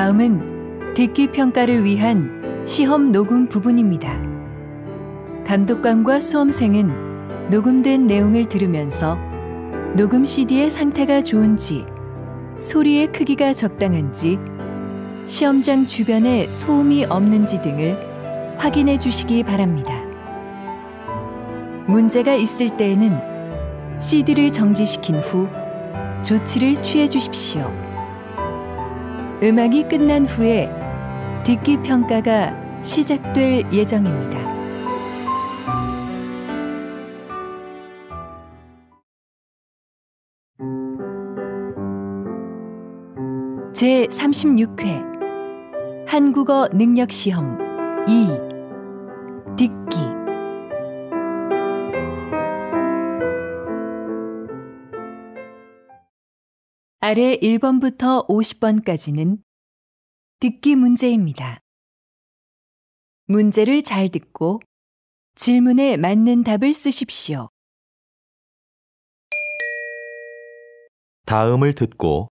다음은 듣기 평가를 위한 시험 녹음 부분입니다. 감독관과 수험생은 녹음된 내용을 들으면서 녹음 CD의 상태가 좋은지, 소리의 크기가 적당한지, 시험장 주변에 소음이 없는지 등을 확인해 주시기 바랍니다. 문제가 있을 때에는 CD를 정지시킨 후 조치를 취해 주십시오. 음악이 끝난 후에 듣기 평가가 시작될 예정입니다. 제36회 한국어 능력 시험 2 듣기. 아래 1번부터 50번까지는 듣기 문제입니다. 문제를 잘 듣고 질문에 맞는 답을 쓰십시오. 다음을 듣고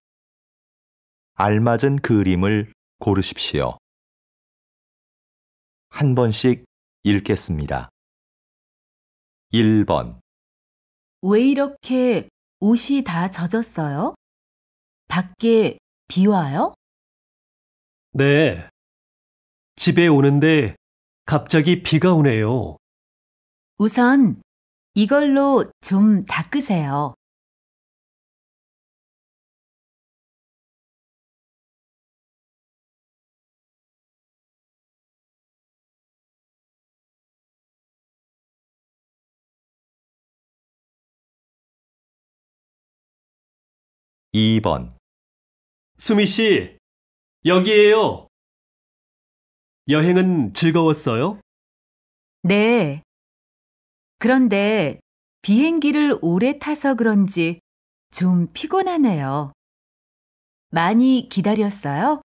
알맞은 그림을 고르십시오. 한 번씩 읽겠습니다. 1번. 왜 이렇게 옷이 다 젖었어요? 밖에 비 와요? 네. 집에 오는데 갑자기 비가 오네요. 우선 이걸로 좀 닦으세요. 2번. 수미 씨, 여기에요. 여행은 즐거웠어요? 네. 그런데 비행기를 오래 타서 그런지 좀 피곤하네요. 많이 기다렸어요?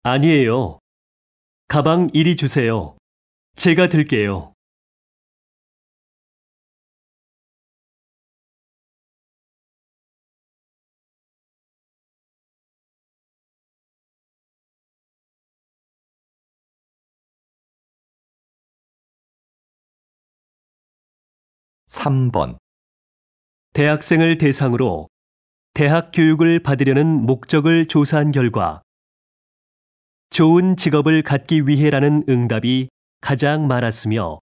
아니에요. 가방 이리 주세요. 제가 들게요. 3번. 대학생을 대상으로 대학 교육을 받으려는 목적을 조사한 결과 좋은 직업을 갖기 위해라는 응답이 가장 많았으며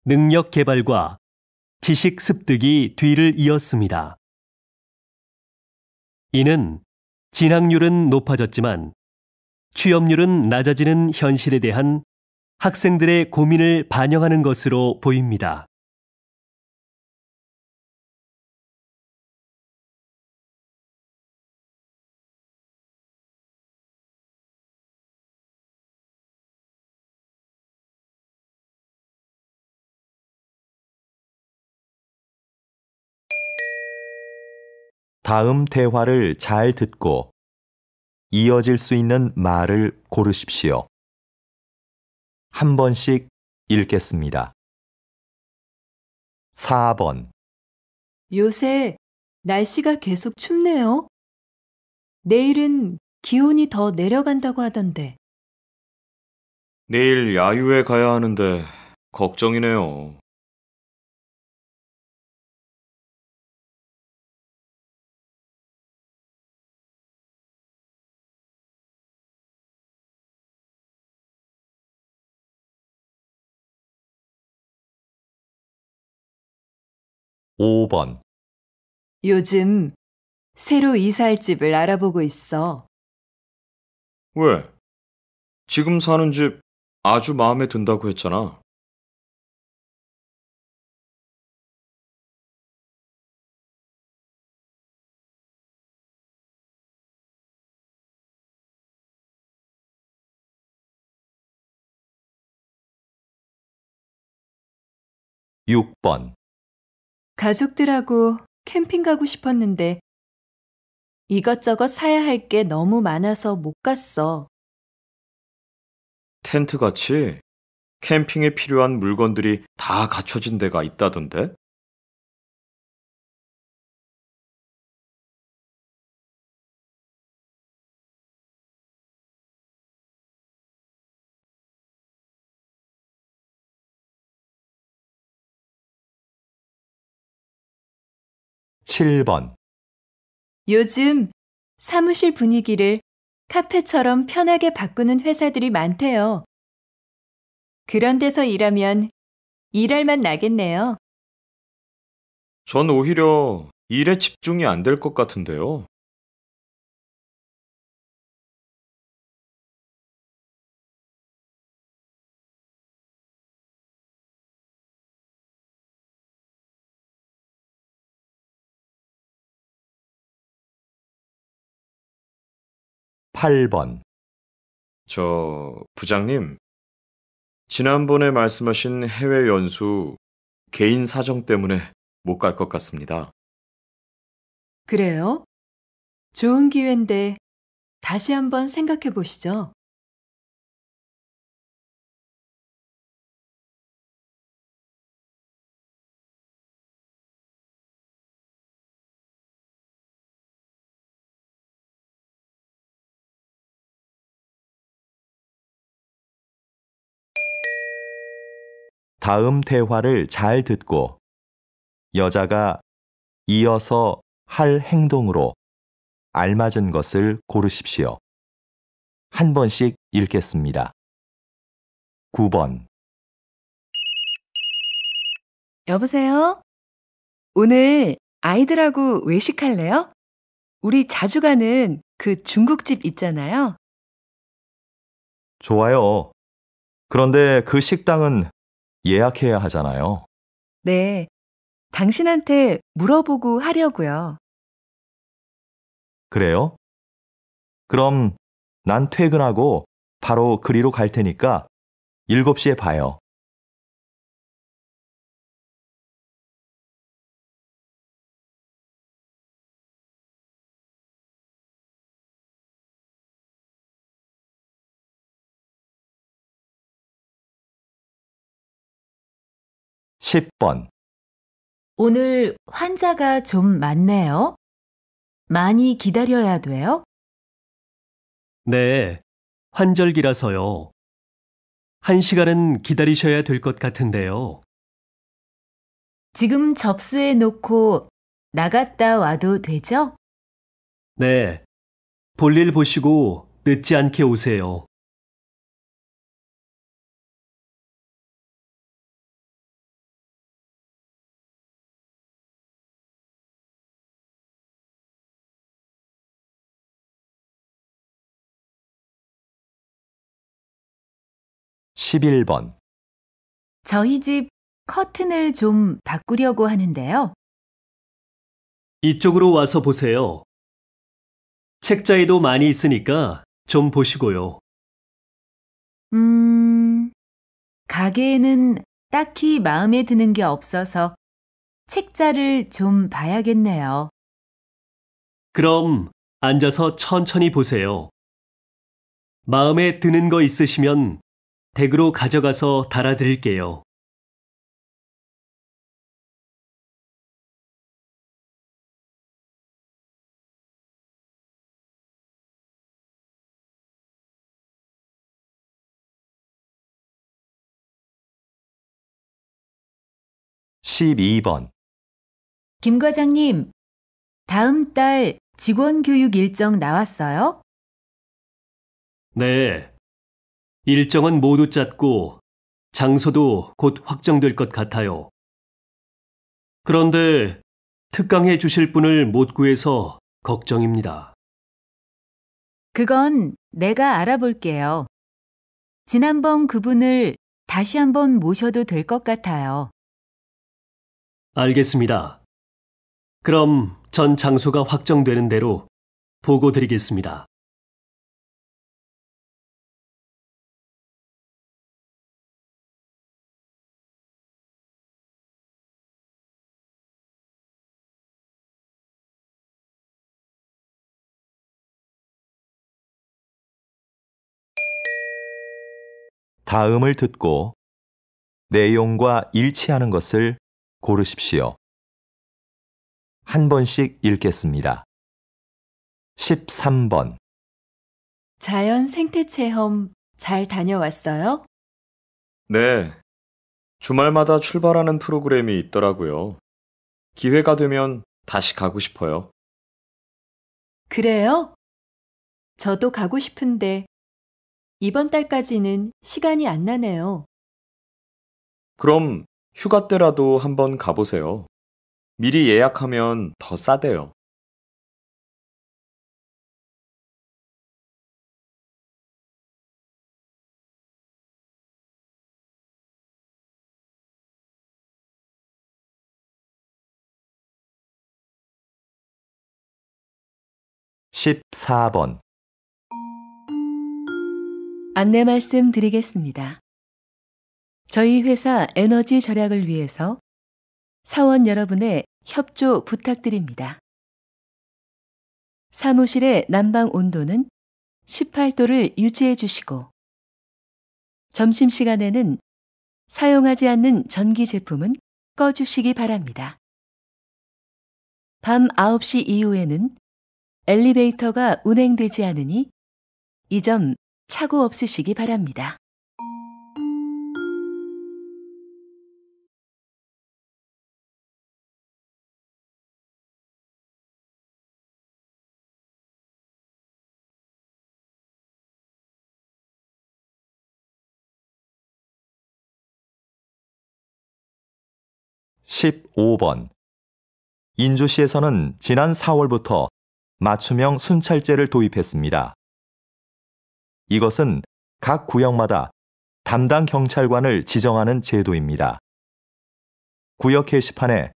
능력 개발과 지식 습득이 뒤를 이었습니다. 이는 진학률은 높아졌지만 취업률은 낮아지는 현실에 대한 학생들의 고민을 반영하는 것으로 보입니다. 다음 대화를 잘 듣고 이어질 수 있는 말을 고르십시오. 한 번씩 읽겠습니다. 4번. 요새 날씨가 계속 춥네요. 내일은 기온이 더 내려간다고 하던데. 내일 야유회 가야 하는데 걱정이네요. 5번. 요즘 새로 이사할 집을 알아보고 있어. 왜? 지금 사는 집 아주 마음에 든다고 했잖아. 6번. 가족들하고 캠핑 가고 싶었는데 이것저것 사야 할 게 너무 많아서 못 갔어. 텐트 같이 캠핑에 필요한 물건들이 다 갖춰진 데가 있다던데? 7번, 요즘 사무실 분위기를 카페처럼 편하게 바꾸는 회사들이 많대요. 그런 데서 일하면 일할 맛 나겠네요. 전 오히려 일에 집중이 안 될 것 같은데요. 팔 번 부장님, 지난번에 말씀하신 해외 연수 개인 사정 때문에 못 갈 것 같습니다. 그래요? 좋은 기회인데 다시 한번 생각해 보시죠. 다음 대화를 잘 듣고 여자가 이어서 할 행동으로 알맞은 것을 고르십시오. 한 번씩 읽겠습니다. 9번, 여보세요? 오늘 아이들하고 외식할래요? 우리 자주 가는 그 중국집 있잖아요. 좋아요. 그런데 그 식당은 예약해야 하잖아요. 네, 당신한테 물어보고 하려고요. 그래요? 그럼 난 퇴근하고 바로 그리로 갈 테니까 7시에 봐요. 십 번 오늘 환자가 좀 많네요. 많이 기다려야 돼요? 네, 환절기라서요. 1시간은 기다리셔야 될 것 같은데요. 지금 접수해 놓고 나갔다 와도 되죠? 네, 볼일 보시고 늦지 않게 오세요. 십일 번 저희 집 커튼을 좀 바꾸려고 하는데요. 이쪽으로 와서 보세요. 책자에도 많이 있으니까 좀 보시고요. 가게에는 딱히 마음에 드는 게 없어서 책자를 좀 봐야겠네요. 그럼 앉아서 천천히 보세요. 마음에 드는 거 있으시면 댁으로 가져가서 달아드릴게요. 십이 번 김 과장님, 다음 달 직원 교육 일정 나왔어요? 네. 일정은 모두 짰고 장소도 곧 확정될 것 같아요. 그런데 특강해 주실 분을 못 구해서 걱정입니다. 그건 내가 알아볼게요. 지난번 그분을 다시 한번 모셔도 될 것 같아요. 알겠습니다. 그럼 전 장소가 확정되는 대로 보고 드리겠습니다. 다음을 듣고 내용과 일치하는 것을 고르십시오. 한 번씩 읽겠습니다. 13번 자연 생태 체험 잘 다녀왔어요? 네, 주말마다 출발하는 프로그램이 있더라고요. 기회가 되면 다시 가고 싶어요. 그래요? 저도 가고 싶은데 이번 달까지는 시간이 안 나네요. 그럼 휴가 때라도 한번 가보세요. 미리 예약하면 더 싸대요. 십사 번 안내 말씀 드리겠습니다. 저희 회사 에너지 절약을 위해서 사원 여러분의 협조 부탁드립니다. 사무실의 난방 온도는 18도를 유지해 주시고, 점심시간에는 사용하지 않는 전기 제품은 꺼주시기 바랍니다. 밤 9시 이후에는 엘리베이터가 운행되지 않으니 이 점 착오 없으시기 바랍니다. 십오 번 인주시에서는 지난 4월부터 맞춤형 순찰제를 도입했습니다. 이것은 각 구역마다 담당 경찰관을 지정하는 제도입니다. 구역 게시판에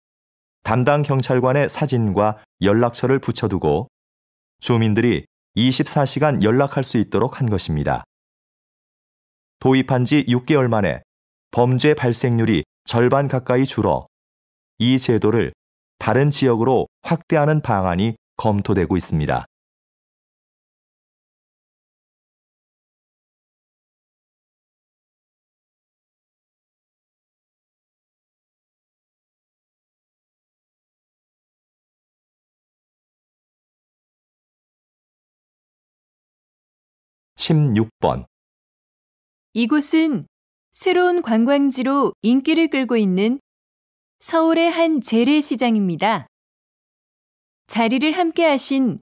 담당 경찰관의 사진과 연락처를 붙여두고 주민들이 24시간 연락할 수 있도록 한 것입니다. 도입한 지 6개월 만에 범죄 발생률이 절반 가까이 줄어 이 제도를 다른 지역으로 확대하는 방안이 검토되고 있습니다. 십육 번 이곳은 새로운 관광지로 인기를 끌고 있는 서울의 한 재래시장입니다. 자리를 함께 하신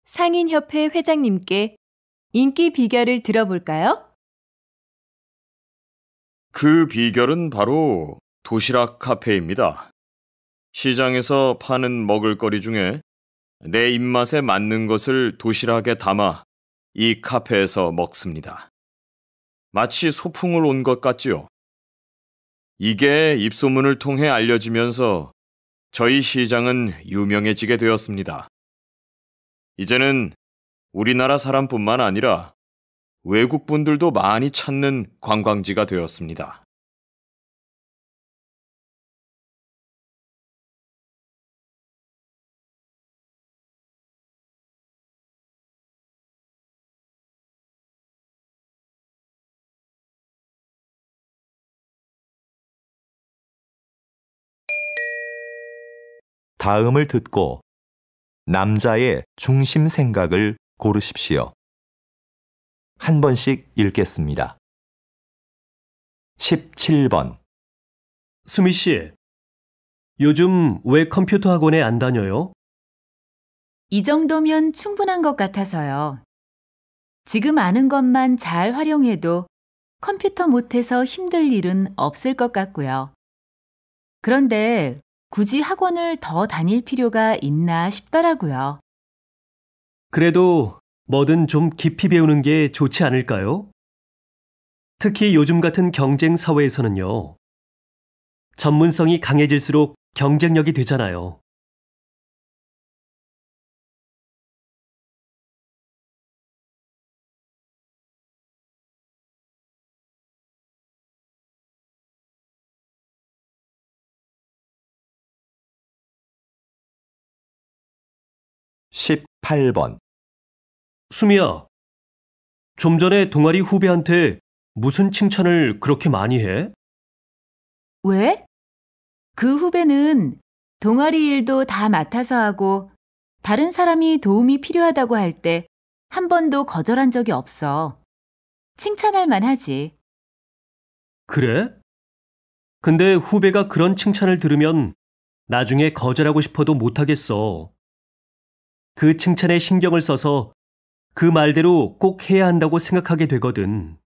상인협회 회장님께 인기 비결을 들어볼까요? 그 비결은 바로 도시락 카페입니다. 시장에서 파는 먹을거리 중에 내 입맛에 맞는 것을 도시락에 담아 이 카페에서 먹습니다. 마치 소풍을 온 것 같지요. 이게 입소문을 통해 알려지면서 저희 시장은 유명해지게 되었습니다. 이제는 우리나라 사람뿐만 아니라 외국 분들도 많이 찾는 관광지가 되었습니다. 다음을 듣고 남자의 중심 생각을 고르십시오. 한 번씩 읽겠습니다. 17번 수미 씨, 요즘 왜 컴퓨터 학원에 안 다녀요? 이 정도면 충분한 것 같아서요. 지금 아는 것만 잘 활용해도 컴퓨터 못해서 힘들 일은 없을 것 같고요. 그런데 굳이 학원을 더 다닐 필요가 있나 싶더라고요. 그래도 뭐든 좀 깊이 배우는 게 좋지 않을까요? 특히 요즘 같은 경쟁 사회에서는요. 전문성이 강해질수록 경쟁력이 되잖아요. 십팔 번 수미야, 좀 전에 동아리 후배한테 무슨 칭찬을 그렇게 많이 해? 왜? 그 후배는 동아리 일도 다 맡아서 하고 다른 사람이 도움이 필요하다고 할 때 한 번도 거절한 적이 없어. 칭찬할 만하지. 그래? 근데 후배가 그런 칭찬을 들으면 나중에 거절하고 싶어도 못하겠어. 그 칭찬에 신경을 써서 그 말대로 꼭 해야 한다고 생각하게 되거든.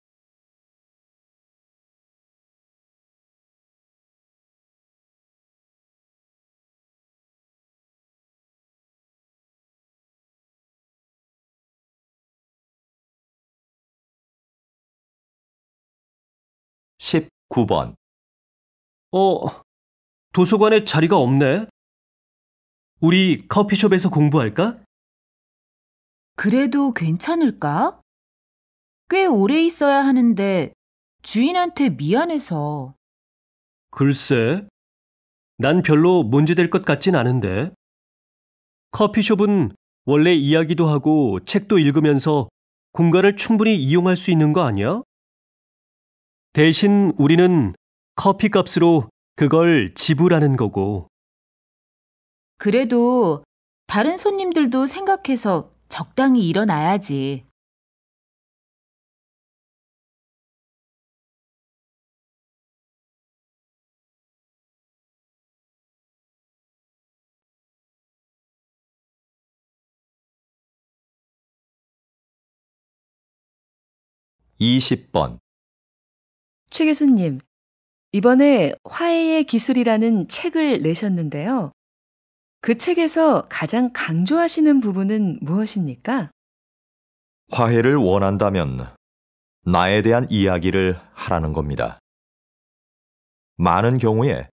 19번. 도서관에 자리가 없네? 우리 커피숍에서 공부할까? 그래도 괜찮을까? 꽤 오래 있어야 하는데 주인한테 미안해서. 글쎄, 난 별로 문제될 것 같진 않은데. 커피숍은 원래 이야기도 하고 책도 읽으면서 공간을 충분히 이용할 수 있는 거 아니야? 대신 우리는 커피 값으로 그걸 지불하는 거고. 그래도 다른 손님들도 생각해서 적당히 일어나야지. 이십 번. 최 교수님, 이번에 화해의 기술이라는 책을 내셨는데요. 그 책에서 가장 강조하시는 부분은 무엇입니까? 화해를 원한다면 나에 대한 이야기를 하라는 겁니다. 많은 경우에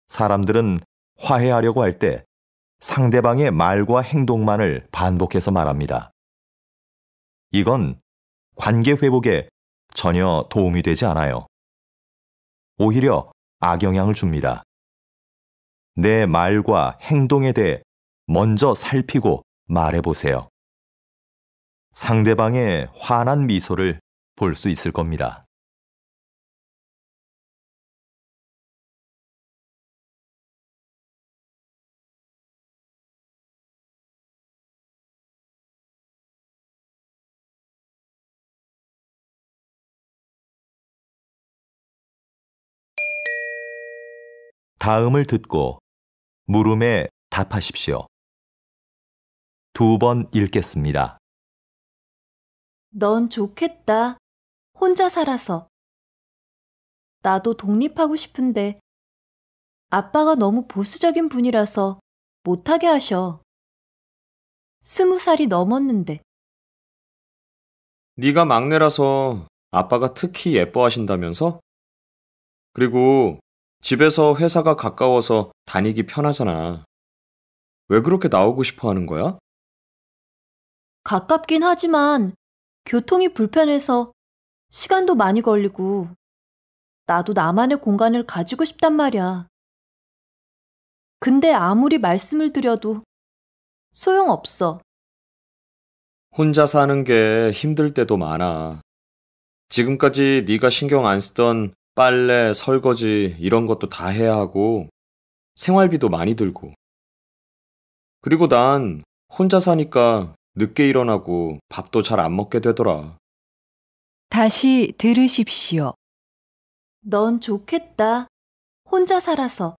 사람들은 화해하려고 할 때 상대방의 말과 행동만을 반복해서 말합니다. 이건 관계 회복에 전혀 도움이 되지 않아요. 오히려 악영향을 줍니다. 내 말과 행동에 대해 먼저 살피고 말해보세요. 상대방의 환한 미소를 볼 수 있을 겁니다. 다음을 듣고 물음에 답하십시오. 2번 읽겠습니다. 넌 좋겠다. 혼자 살아서. 나도 독립하고 싶은데 아빠가 너무 보수적인 분이라서 못하게 하셔. 20살이 넘었는데. 네가 막내라서 아빠가 특히 예뻐하신다면서? 그리고 집에서 회사가 가까워서 다니기 편하잖아. 왜 그렇게 나오고 싶어 하는 거야? 가깝긴 하지만 교통이 불편해서 시간도 많이 걸리고 나도 나만의 공간을 가지고 싶단 말이야. 근데 아무리 말씀을 드려도 소용없어. 혼자 사는 게 힘들 때도 많아. 지금까지 네가 신경 안 쓰던 빨래, 설거지 이런 것도 다 해야 하고 생활비도 많이 들고. 그리고 난 혼자 사니까 늦게 일어나고 밥도 잘 안 먹게 되더라. 다시 들으십시오. 넌 좋겠다. 혼자 살아서.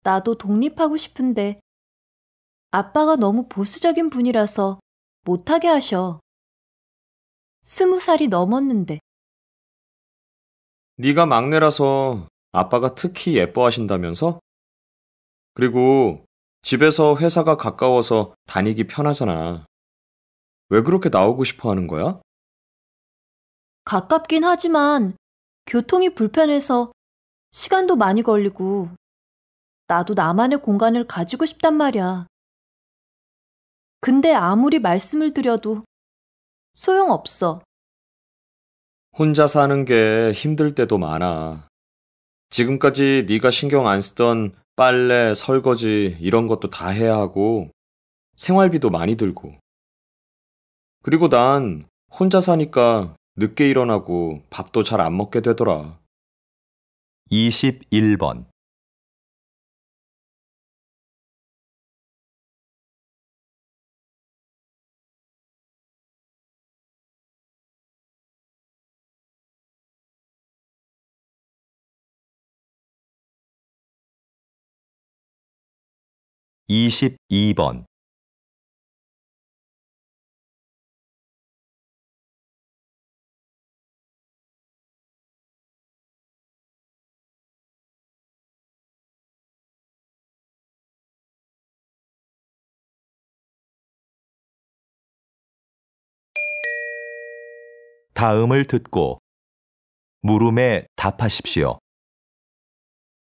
나도 독립하고 싶은데 아빠가 너무 보수적인 분이라서 못하게 하셔. 20살이 넘었는데. 네가 막내라서 아빠가 특히 예뻐하신다면서? 그리고 집에서 회사가 가까워서 다니기 편하잖아. 왜 그렇게 나오고 싶어 하는 거야? 가깝긴 하지만 교통이 불편해서 시간도 많이 걸리고 나도 나만의 공간을 가지고 싶단 말이야. 근데 아무리 말씀을 드려도 소용없어. 혼자 사는 게 힘들 때도 많아. 지금까지 네가 신경 안 쓰던 빨래, 설거지 이런 것도 다 해야 하고 생활비도 많이 들고. 그리고 난 혼자 사니까 늦게 일어나고 밥도 잘 안 먹게 되더라. 21번. 22번, 다음을 듣고 물음에 답하십시오.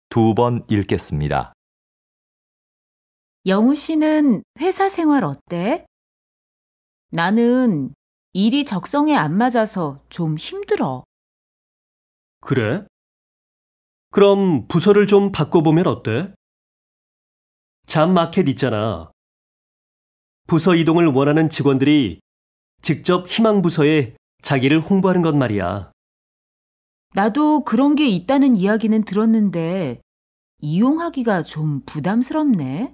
2번 읽겠습니다. 영우 씨는 회사 생활 어때? 나는 일이 적성에 안 맞아서 좀 힘들어. 그래? 그럼 부서를 좀 바꿔보면 어때? 잡 마켓 있잖아. 부서 이동을 원하는 직원들이 직접 희망 부서에 자기를 홍보하는 것 말이야. 나도 그런 게 있다는 이야기는 들었는데 이용하기가 좀 부담스럽네.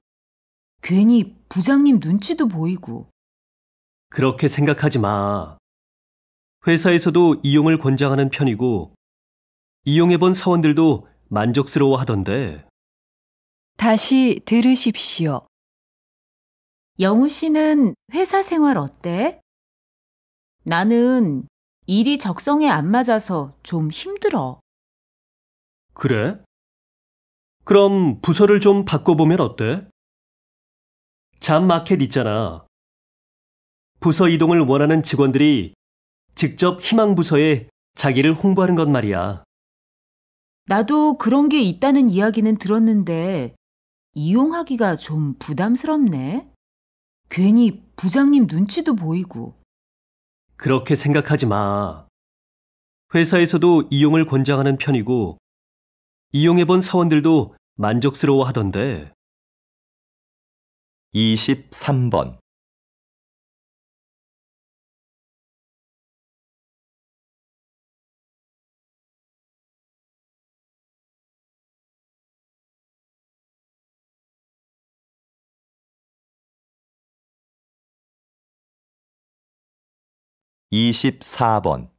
괜히 부장님 눈치도 보이고. 그렇게 생각하지 마. 회사에서도 이용을 권장하는 편이고, 이용해본 사원들도 만족스러워 하던데. 다시 들으십시오. 영우 씨는 회사 생활 어때? 나는 일이 적성에 안 맞아서 좀 힘들어. 그래? 그럼 부서를 좀 바꿔보면 어때? 잡 마켓 있잖아. 부서 이동을 원하는 직원들이 직접 희망 부서에 자기를 홍보하는 것 말이야. 나도 그런 게 있다는 이야기는 들었는데 이용하기가 좀 부담스럽네. 괜히 부장님 눈치도 보이고. 그렇게 생각하지 마. 회사에서도 이용을 권장하는 편이고, 이용해본 사원들도 만족스러워 하던데. 23번, (24번)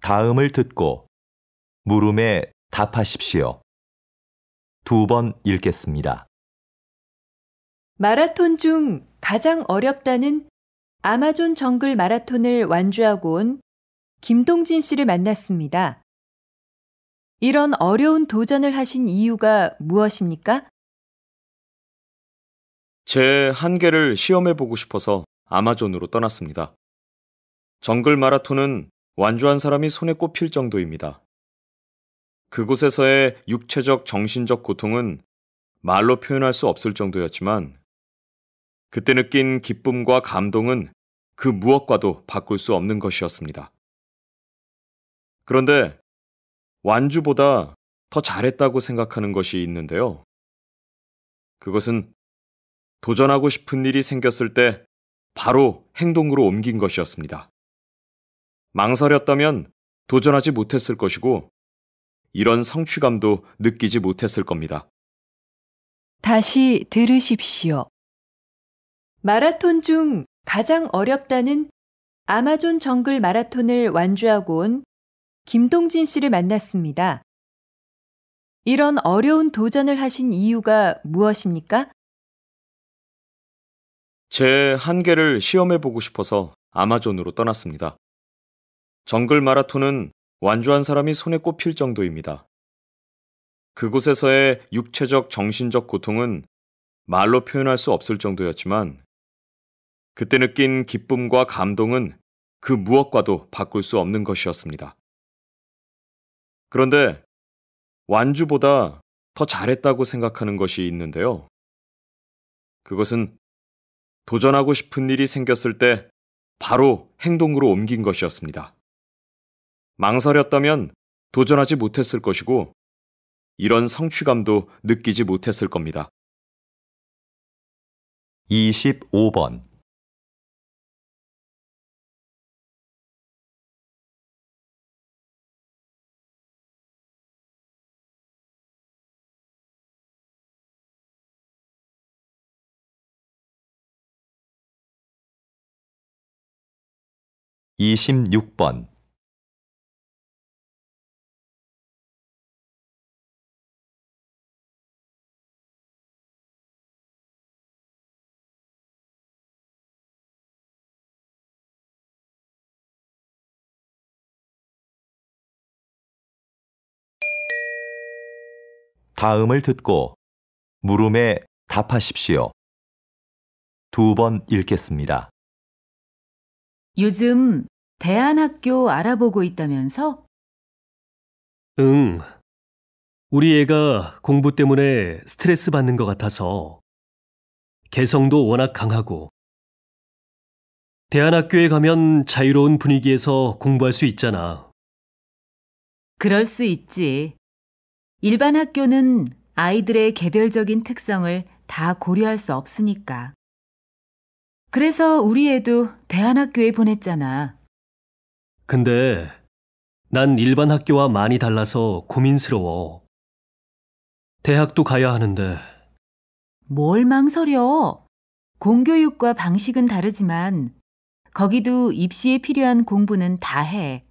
다음을 듣고 물음에 답하십시오. 2번 읽겠습니다. 마라톤 중 가장 어렵다는 아마존 정글 마라톤을 완주하고 온 김동진 씨를 만났습니다. 이런 어려운 도전을 하신 이유가 무엇입니까? 제 한계를 시험해보고 싶어서 아마존으로 떠났습니다. 정글 마라톤은 완주한 사람이 손에 꼽힐 정도입니다. 그곳에서의 육체적, 정신적 고통은 말로 표현할 수 없을 정도였지만 그때 느낀 기쁨과 감동은 그 무엇과도 바꿀 수 없는 것이었습니다. 그런데 완주보다 더 잘했다고 생각하는 것이 있는데요. 그것은 도전하고 싶은 일이 생겼을 때 바로 행동으로 옮긴 것이었습니다. 망설였다면 도전하지 못했을 것이고 이런 성취감도 느끼지 못했을 겁니다. 다시 들으십시오. 마라톤 중 가장 어렵다는 아마존 정글 마라톤을 완주하고 온 김동진 씨를 만났습니다. 이런 어려운 도전을 하신 이유가 무엇입니까? 제 한계를 시험해보고 싶어서 아마존으로 떠났습니다. 정글 마라톤은 완주한 사람이 손에 꼽힐 정도입니다. 그곳에서의 육체적, 정신적 고통은 말로 표현할 수 없을 정도였지만 그때 느낀 기쁨과 감동은 그 무엇과도 바꿀 수 없는 것이었습니다. 그런데 완주보다 더 잘했다고 생각하는 것이 있는데요. 그것은 도전하고 싶은 일이 생겼을 때 바로 행동으로 옮긴 것이었습니다. 망설였다면 도전하지 못했을 것이고 이런 성취감도 느끼지 못했을 겁니다. 25번, 26번, 다음을 듣고 물음에 답하십시오. 2번 읽겠습니다. 요즘 대안학교 알아보고 있다면서? 응. 우리 애가 공부 때문에 스트레스 받는 것 같아서 개성도 워낙 강하고 대안학교에 가면 자유로운 분위기에서 공부할 수 있잖아. 그럴 수 있지. 일반 학교는 아이들의 개별적인 특성을 다 고려할 수 없으니까. 그래서 우리 애도 대안학교에 보냈잖아. 근데 난 일반 학교와 많이 달라서 고민스러워. 대학도 가야 하는데. 뭘 망설여? 공교육과 방식은 다르지만 거기도 입시에 필요한 공부는 다 해.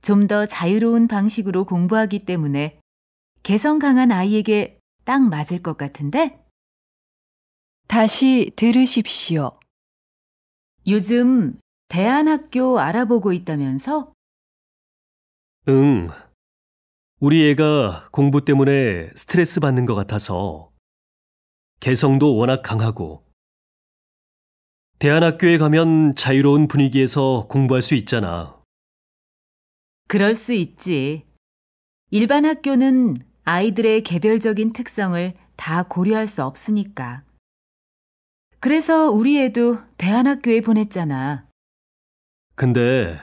좀 더 자유로운 방식으로 공부하기 때문에 개성 강한 아이에게 딱 맞을 것 같은데? 다시 들으십시오. 요즘 대안학교 알아보고 있다면서? 응. 우리 애가 공부 때문에 스트레스 받는 것 같아서 개성도 워낙 강하고 대안학교에 가면 자유로운 분위기에서 공부할 수 있잖아. 그럴 수 있지. 일반 학교는 아이들의 개별적인 특성을 다 고려할 수 없으니까. 그래서 우리 애도 대안학교에 보냈잖아. 근데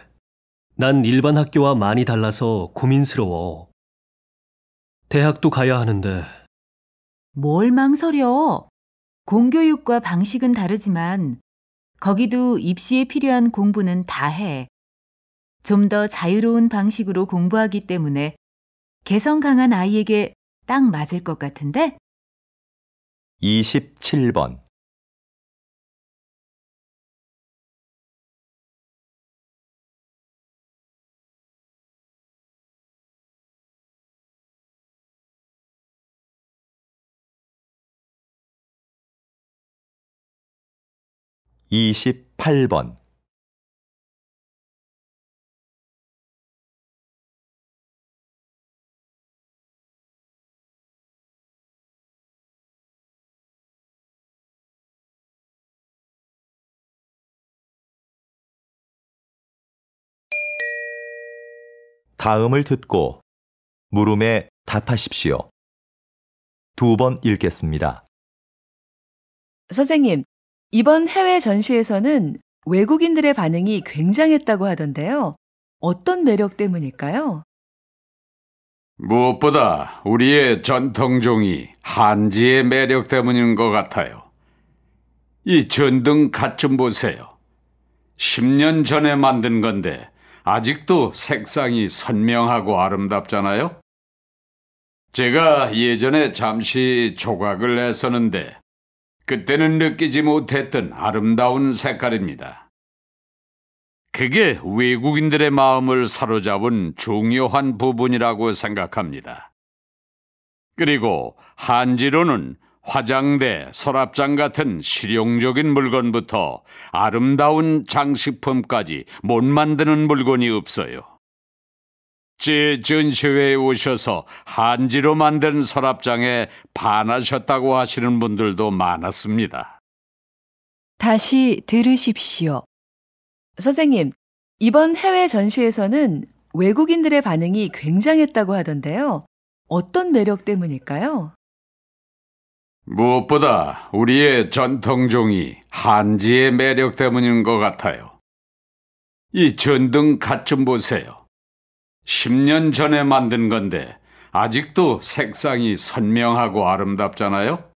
난 일반 학교와 많이 달라서 고민스러워. 대학도 가야 하는데. 뭘 망설여? 공교육과 방식은 다르지만 거기도 입시에 필요한 공부는 다 해. 좀 더 자유로운 방식으로 공부하기 때문에 개성 강한 아이에게 딱 맞을 것 같은데? 27번, (28번) 다음을 듣고 물음에 답하십시오. 2번 읽겠습니다. 선생님, 이번 해외 전시에서는 외국인들의 반응이 굉장했다고 하던데요. 어떤 매력 때문일까요? 무엇보다 우리의 전통종이 한지의 매력 때문인 것 같아요. 이 전등 갓 좀 보세요. 10년 전에 만든 건데 아직도 색상이 선명하고 아름답잖아요. 제가 예전에 잠시 조각을 했었는데 그때는 느끼지 못했던 아름다운 색깔입니다. 그게 외국인들의 마음을 사로잡은 중요한 부분이라고 생각합니다. 그리고 한지로는 화장대, 서랍장 같은 실용적인 물건부터 아름다운 장식품까지 못 만드는 물건이 없어요. 제 전시회에 오셔서 한지로 만든 서랍장에 반하셨다고 하시는 분들도 많았습니다. 다시 들으십시오. 선생님, 이번 해외 전시에서는 외국인들의 반응이 굉장했다고 하던데요. 어떤 매력 때문일까요? 무엇보다 우리의 전통종이 한지의 매력 때문인 것 같아요. 이 전등 갓 좀 보세요. 10년 전에 만든 건데 아직도 색상이 선명하고 아름답잖아요.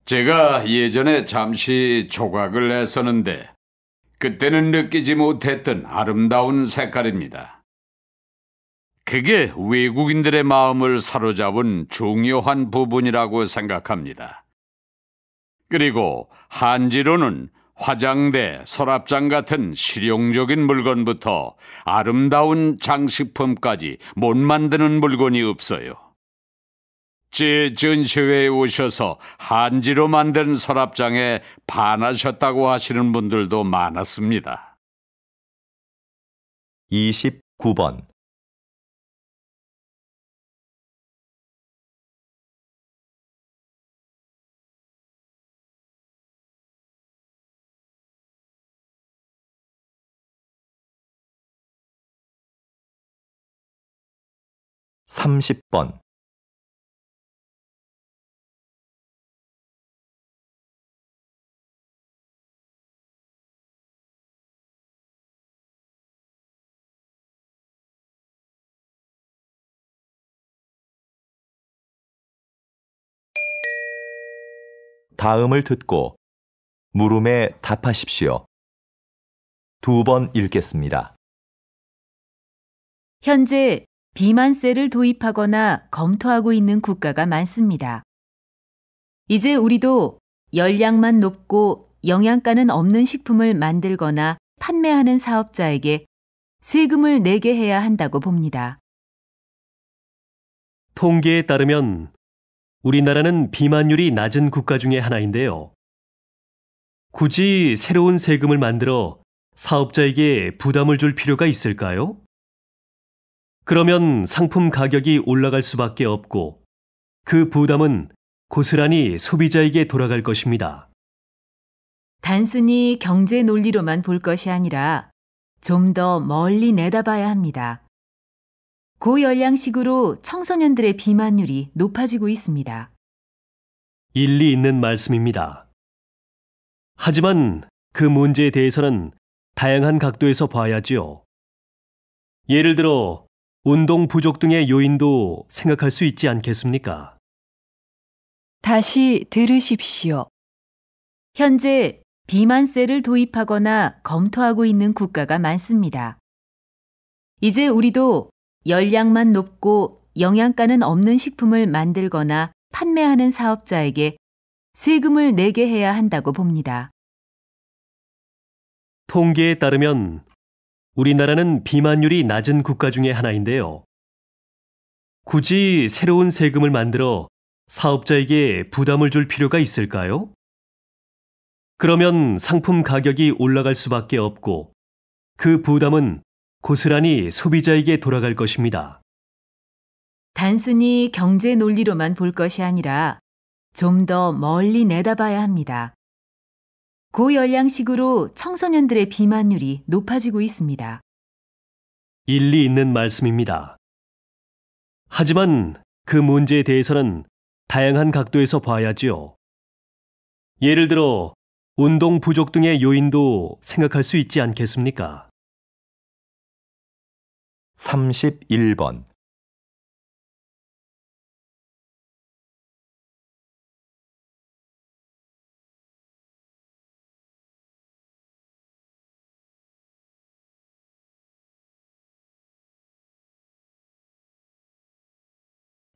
제가 예전에 잠시 조각을 했었는데 그때는 느끼지 못했던 아름다운 색깔입니다. 그게 외국인들의 마음을 사로잡은 중요한 부분이라고 생각합니다. 그리고 한지로는 화장대, 서랍장 같은 실용적인 물건부터 아름다운 장식품까지 못 만드는 물건이 없어요. 제 전시회에 오셔서 한지로 만든 서랍장에 반하셨다고 하시는 분들도 많았습니다. 29번. 삼십 번. 다음을 듣고 물음에 답하십시오. 2번 읽겠습니다. 현재 비만세를 도입하거나 검토하고 있는 국가가 많습니다. 이제 우리도 열량만 높고 영양가는 없는 식품을 만들거나 판매하는 사업자에게 세금을 내게 해야 한다고 봅니다. 통계에 따르면 우리나라는 비만율이 낮은 국가 중에 하나인데요. 굳이 새로운 세금을 만들어 사업자에게 부담을 줄 필요가 있을까요? 그러면 상품 가격이 올라갈 수밖에 없고 그 부담은 고스란히 소비자에게 돌아갈 것입니다. 단순히 경제 논리로만 볼 것이 아니라 좀 더 멀리 내다봐야 합니다. 고열량식으로 청소년들의 비만율이 높아지고 있습니다. 일리 있는 말씀입니다. 하지만 그 문제에 대해서는 다양한 각도에서 봐야지요. 예를 들어 운동 부족 등의 요인도 생각할 수 있지 않겠습니까? 다시 들으십시오. 현재 비만세를 도입하거나 검토하고 있는 국가가 많습니다. 이제 우리도 열량만 높고 영양가는 없는 식품을 만들거나 판매하는 사업자에게 세금을 내게 해야 한다고 봅니다. 통계에 따르면 우리나라는 비만율이 낮은 국가 중에 하나인데요. 굳이 새로운 세금을 만들어 사업자에게 부담을 줄 필요가 있을까요? 그러면 상품 가격이 올라갈 수밖에 없고 그 부담은 고스란히 소비자에게 돌아갈 것입니다. 단순히 경제 논리로만 볼 것이 아니라 좀 더 멀리 내다봐야 합니다. 고열량식으로 청소년들의 비만율이 높아지고 있습니다. 일리 있는 말씀입니다. 하지만 그 문제에 대해서는 다양한 각도에서 봐야지요. 예를 들어 운동 부족 등의 요인도 생각할 수 있지 않겠습니까? 31번.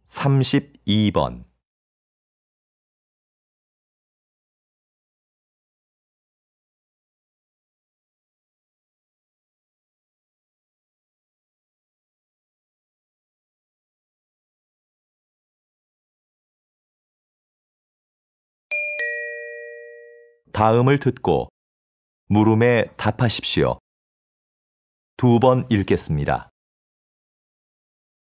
삼십이 번. 다음을 듣고 물음에 답하십시오. 2번 읽겠습니다.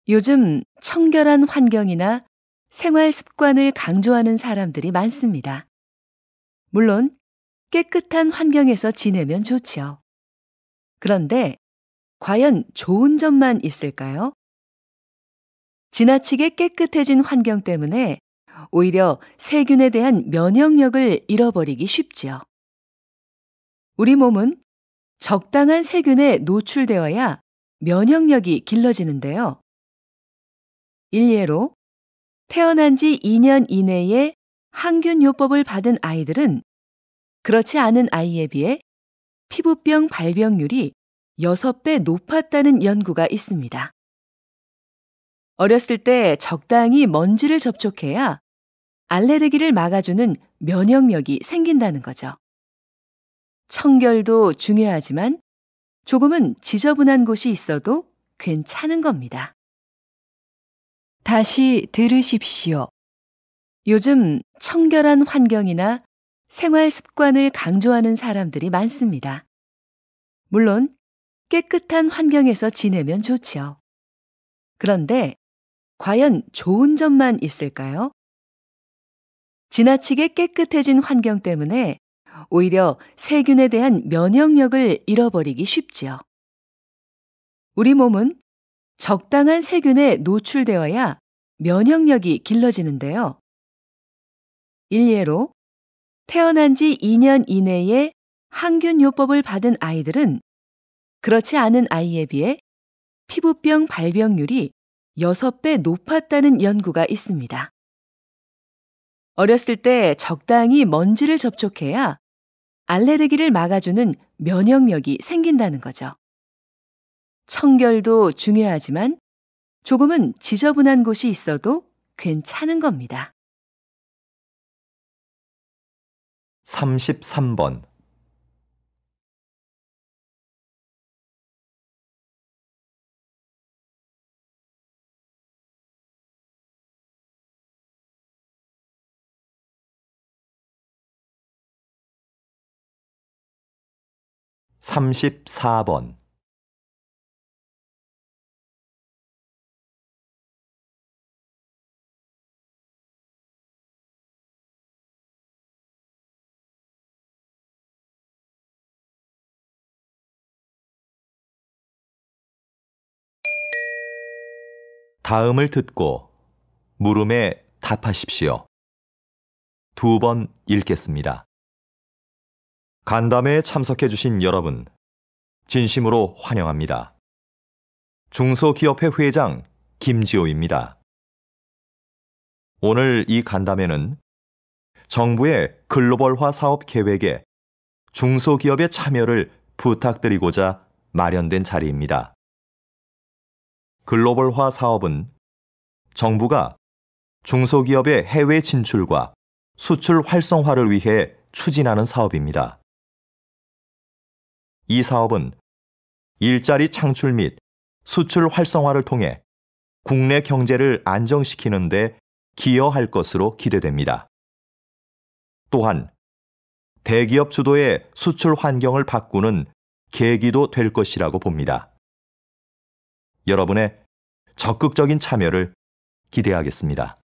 요즘 청결한 환경이나 생활 습관을 강조하는 사람들이 많습니다. 물론 깨끗한 환경에서 지내면 좋죠. 그런데 과연 좋은 점만 있을까요? 지나치게 깨끗해진 환경 때문에 오히려 세균에 대한 면역력을 잃어버리기 쉽죠. 우리 몸은 적당한 세균에 노출되어야 면역력이 길러지는데요. 일례로 태어난 지 2년 이내에 항균요법을 받은 아이들은 그렇지 않은 아이에 비해 피부병 발병률이 6배 높았다는 연구가 있습니다. 어렸을 때 적당히 먼지를 접촉해야 알레르기를 막아주는 면역력이 생긴다는 거죠. 청결도 중요하지만 조금은 지저분한 곳이 있어도 괜찮은 겁니다. 다시 들으십시오. 요즘 청결한 환경이나 생활 습관을 강조하는 사람들이 많습니다. 물론 깨끗한 환경에서 지내면 좋지요. 그런데 과연 좋은 점만 있을까요? 지나치게 깨끗해진 환경 때문에 오히려 세균에 대한 면역력을 잃어버리기 쉽지요. 우리 몸은 적당한 세균에 노출되어야 면역력이 길러지는데요. 일례로 태어난 지 2년 이내에 항균요법을 받은 아이들은 그렇지 않은 아이에 비해 피부병 발병률이 6배 높았다는 연구가 있습니다. 어렸을 때 적당히 먼지를 접촉해야 알레르기를 막아주는 면역력이 생긴다는 거죠. 청결도 중요하지만 조금은 지저분한 곳이 있어도 괜찮은 겁니다. 33번. (34번) 다음을 듣고 물음에 답하십시오. 2번 읽겠습니다. 간담회에 참석해 주신 여러분, 진심으로 환영합니다. 중소기업회 회장 김지호입니다. 오늘 이 간담회는 정부의 글로벌화 사업 계획에 중소기업의 참여를 부탁드리고자 마련된 자리입니다. 글로벌화 사업은 정부가 중소기업의 해외 진출과 수출 활성화를 위해 추진하는 사업입니다. 이 사업은 일자리 창출 및 수출 활성화를 통해 국내 경제를 안정시키는 데 기여할 것으로 기대됩니다. 또한 대기업 주도의 수출 환경을 바꾸는 계기도 될 것이라고 봅니다. 여러분의 적극적인 참여를 기대하겠습니다.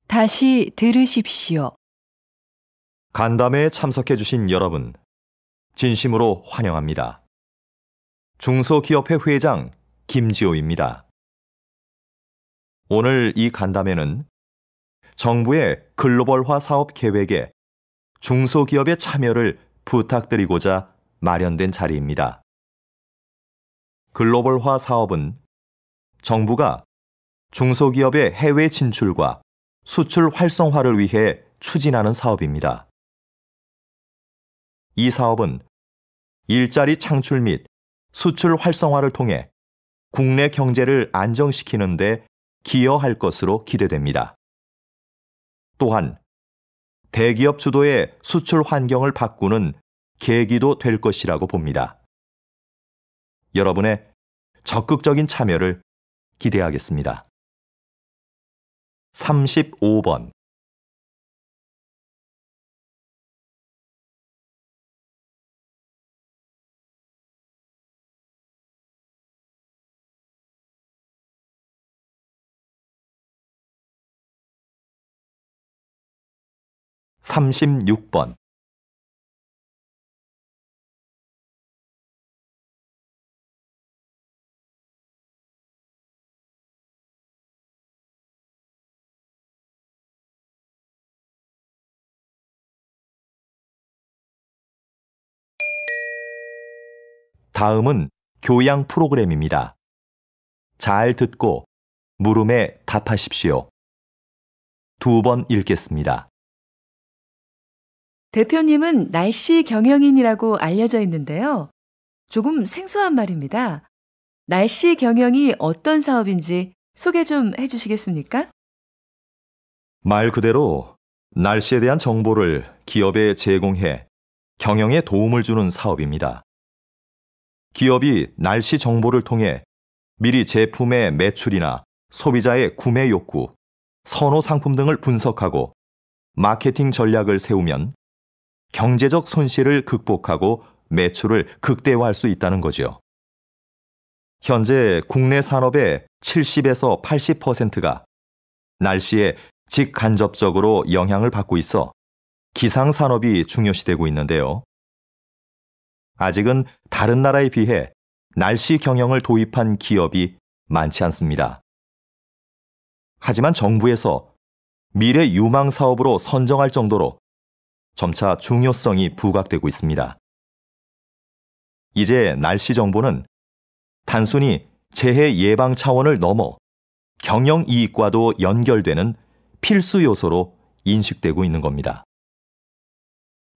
다시 들으십시오. 간담회에 참석해 주신 여러분, 진심으로 환영합니다. 중소기업회 회장 김지호입니다. 오늘 이 간담회는 정부의 글로벌화 사업 계획에 중소기업의 참여를 부탁드리고자 마련된 자리입니다. 글로벌화 사업은 정부가 중소기업의 해외 진출과 수출 활성화를 위해 추진하는 사업입니다. 이 사업은 일자리 창출 및 수출 활성화를 통해 국내 경제를 안정시키는 데 기여할 것으로 기대됩니다. 또한 대기업 주도의 수출 환경을 바꾸는 계기도 될 것이라고 봅니다. 여러분의 적극적인 참여를 기대하겠습니다. 35번. (36번) 다음은 교양 프로그램입니다. 잘 듣고 물음에 답하십시오. 2번 읽겠습니다. 대표님은 날씨 경영인이라고 알려져 있는데요. 조금 생소한 말입니다. 날씨 경영이 어떤 사업인지 소개 좀 해주시겠습니까? 말 그대로 날씨에 대한 정보를 기업에 제공해 경영에 도움을 주는 사업입니다. 기업이 날씨 정보를 통해 미리 제품의 매출이나 소비자의 구매 욕구, 선호 상품 등을 분석하고 마케팅 전략을 세우면 경제적 손실을 극복하고 매출을 극대화할 수 있다는 거죠. 현재 국내 산업의 70에서 80%가 날씨에 직간접적으로 영향을 받고 있어 기상산업이 중요시되고 있는데요. 아직은 다른 나라에 비해 날씨 경영을 도입한 기업이 많지 않습니다. 하지만 정부에서 미래 유망 사업으로 선정할 정도로 점차 중요성이 부각되고 있습니다. 이제 날씨 정보는 단순히 재해 예방 차원을 넘어 경영 이익과도 연결되는 필수 요소로 인식되고 있는 겁니다.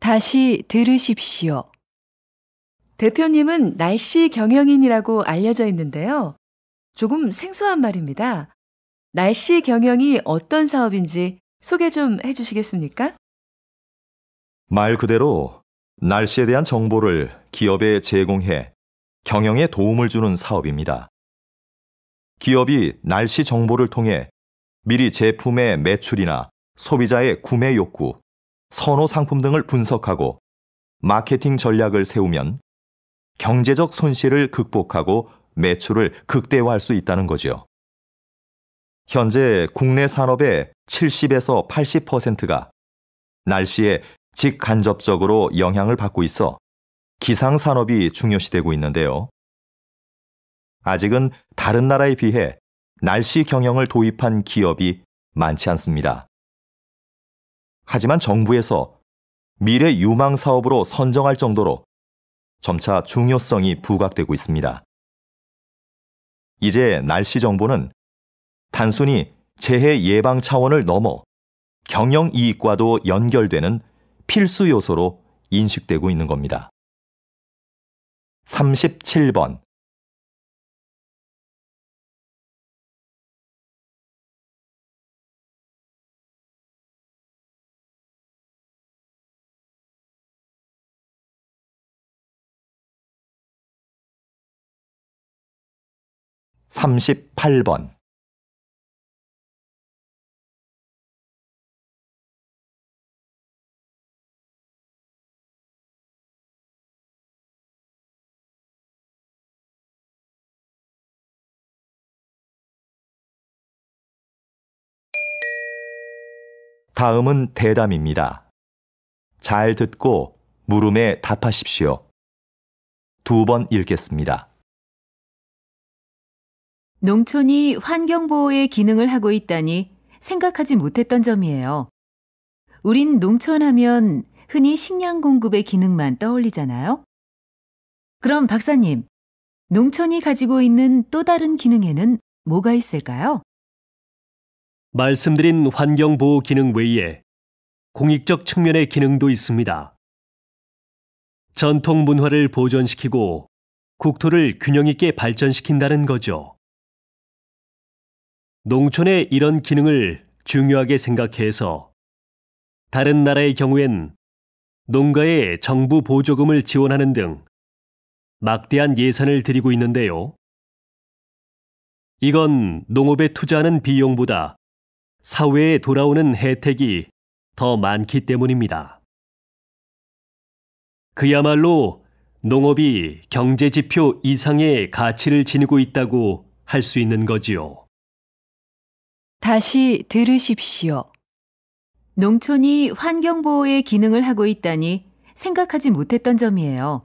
다시 들으십시오. 대표님은 날씨 경영인이라고 알려져 있는데요. 조금 생소한 말입니다. 날씨 경영이 어떤 사업인지 소개 좀 해주시겠습니까? 말 그대로 날씨에 대한 정보를 기업에 제공해 경영에 도움을 주는 사업입니다. 기업이 날씨 정보를 통해 미리 제품의 매출이나 소비자의 구매 욕구, 선호 상품 등을 분석하고 마케팅 전략을 세우면 경제적 손실을 극복하고 매출을 극대화할 수 있다는 거죠. 현재 국내 산업의 70에서 80%가 날씨에 직간접적으로 영향을 받고 있어 기상산업이 중요시되고 있는데요. 아직은 다른 나라에 비해 날씨 경영을 도입한 기업이 많지 않습니다. 하지만 정부에서 미래 유망 사업으로 선정할 정도로 점차 중요성이 부각되고 있습니다. 이제 날씨 정보는 단순히 재해 예방 차원을 넘어 경영 이익과도 연결되는 필수 요소로 인식되고 있는 겁니다. 37번. (38번) 다음은 대담입니다. 잘 듣고 물음에 답하십시오. 2번 읽겠습니다. 농촌이 환경보호의 기능을 하고 있다니 생각하지 못했던 점이에요. 우린 농촌 하면 흔히 식량 공급의 기능만 떠올리잖아요. 그럼 박사님, 농촌이 가지고 있는 또 다른 기능에는 뭐가 있을까요? 말씀드린 환경보호 기능 외에 공익적 측면의 기능도 있습니다. 전통 문화를 보존시키고 국토를 균형 있게 발전시킨다는 거죠. 농촌의 이런 기능을 중요하게 생각해서 다른 나라의 경우엔 농가에 정부 보조금을 지원하는 등 막대한 예산을 들이고 있는데요. 이건 농업에 투자하는 비용보다 사회에 돌아오는 혜택이 더 많기 때문입니다. 그야말로 농업이 경제지표 이상의 가치를 지니고 있다고 할 수 있는 거지요. 다시 들으십시오. 농촌이 환경보호의 기능을 하고 있다니 생각하지 못했던 점이에요.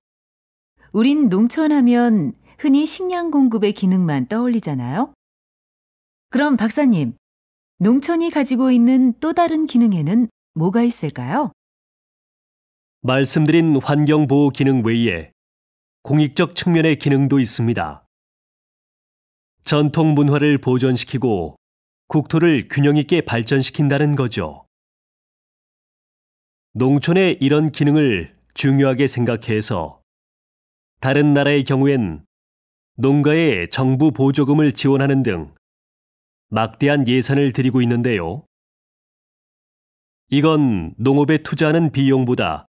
우린 농촌 하면 흔히 식량 공급의 기능만 떠올리잖아요. 그럼 박사님, 농촌이 가지고 있는 또 다른 기능에는 뭐가 있을까요? 말씀드린 환경보호 기능 외에 공익적 측면의 기능도 있습니다. 전통 문화를 보존시키고 국토를 균형 있게 발전시킨다는 거죠. 농촌의 이런 기능을 중요하게 생각해서 다른 나라의 경우엔 농가에 정부 보조금을 지원하는 등 막대한 예산을 들이고 있는데요. 이건 농업에 투자하는 비용보다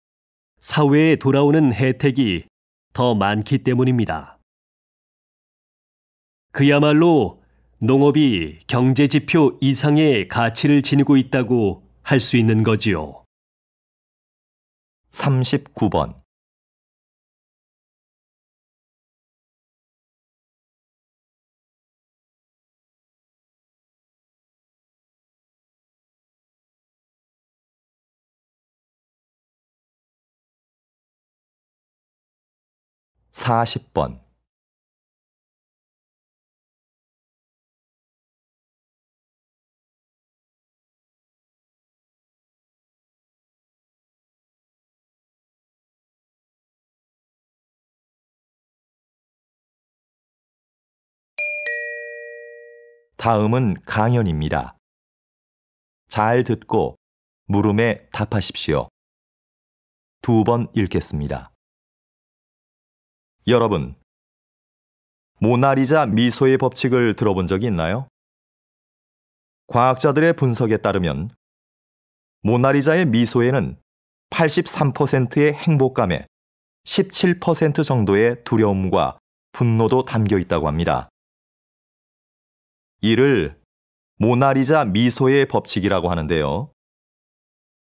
사회에 돌아오는 혜택이 더 많기 때문입니다. 그야말로 농업이 경제지표 이상의 가치를 지니고 있다고 할 수 있는 거지요. 39번. 사십 번. 다음은 강연입니다. 잘 듣고 물음에 답하십시오. 2번 읽겠습니다. 여러분, 모나리자 미소의 법칙을 들어본 적이 있나요? 과학자들의 분석에 따르면 모나리자의 미소에는 83%의 행복감에 17% 정도의 두려움과 분노도 담겨 있다고 합니다. 이를 모나리자 미소의 법칙이라고 하는데요.